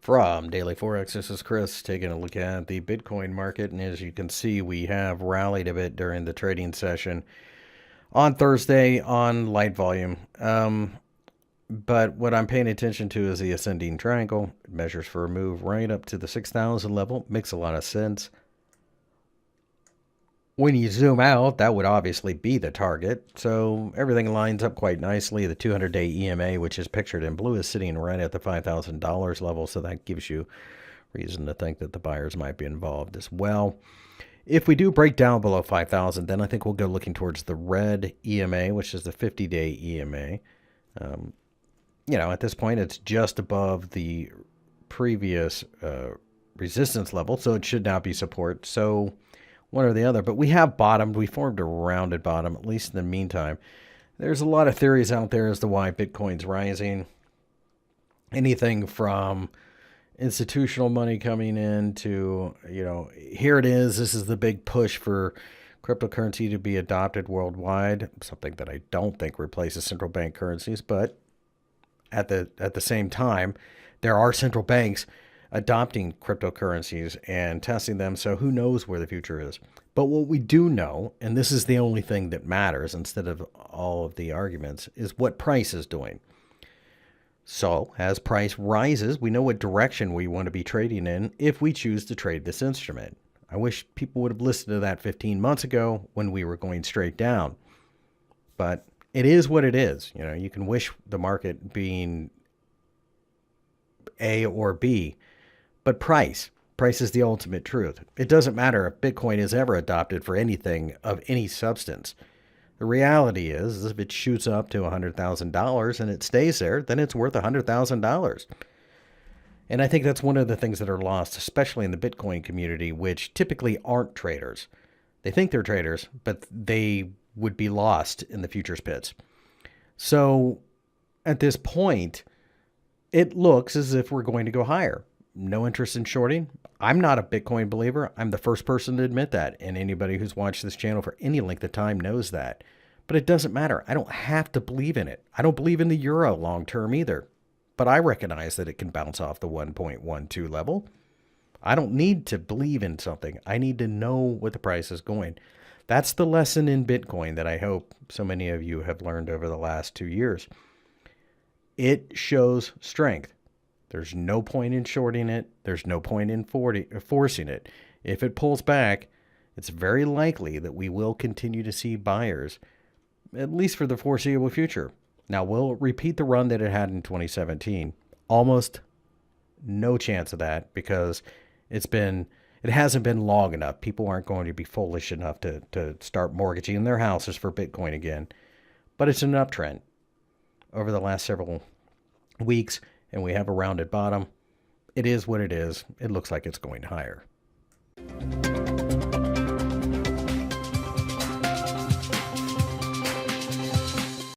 From Daily Forex, this is Chris taking a look at the Bitcoin market. And as you can see, we have rallied a bit during the trading session on Thursday on light volume. But what I'm paying attention to is the ascending triangle. It measures for a move right up to the 6,000 level. Makes a lot of sense. When you zoom out, that would obviously be the target. So everything lines up quite nicely. The 200-day EMA, which is pictured in blue, is sitting right at the $5,000 level. So that gives you reason to think that the buyers might be involved as well. If we do break down below 5,000, then I think we'll go looking towards the red EMA, which is the 50-day EMA. At this point, it's just above the previous resistance level, so it should now be support. So one or the other, but we have bottomed. We formed a rounded bottom, at least in the meantime. There's a lot of theories out there as to why Bitcoin's rising. Anything from institutional money coming in to, here it is. This is the big push for cryptocurrency to be adopted worldwide, something that I don't think replaces central bank currencies. But at the same time, there are central banks adopting cryptocurrencies and testing them, so who knows where the future is. But what we do know, and this is the only thing that matters instead of all of the arguments, is what price is doing. So as price rises, we know what direction we want to be trading in if we choose to trade this instrument. I wish people would have listened to that 15 months ago when we were going straight down. But it is what it is. You can wish the market being A or B, but price is the ultimate truth. It doesn't matter if Bitcoin is ever adopted for anything of any substance. The reality is if it shoots up to $100,000 and it stays there, then it's worth $100,000. And I think that's one of the things that are lost, especially in the Bitcoin community, which typically aren't traders. They think they're traders, but they would be lost in the futures pits. So at this point, it looks as if we're going to go higher. No interest in shorting. I'm not a Bitcoin believer. I'm the first person to admit that. And anybody who's watched this channel for any length of time knows that. But it doesn't matter. I don't have to believe in it. I don't believe in the euro long term either. But I recognize that it can bounce off the 1.12 level. I don't need to believe in something. I need to know what the price is going. That's the lesson in Bitcoin that I hope so many of you have learned over the last 2 years. It shows strength. There's no point in shorting it. There's no point in forcing it. If it pulls back, it's very likely that we will continue to see buyers, at least for the foreseeable future. Now, we'll repeat the run that it had in 2017. Almost no chance of that because it hasn't been long enough. People aren't going to be foolish enough to start mortgaging their houses for Bitcoin again. But it's an uptrend over the last several weeks, and we have a rounded bottom. It is what it is. It looks like it's going higher.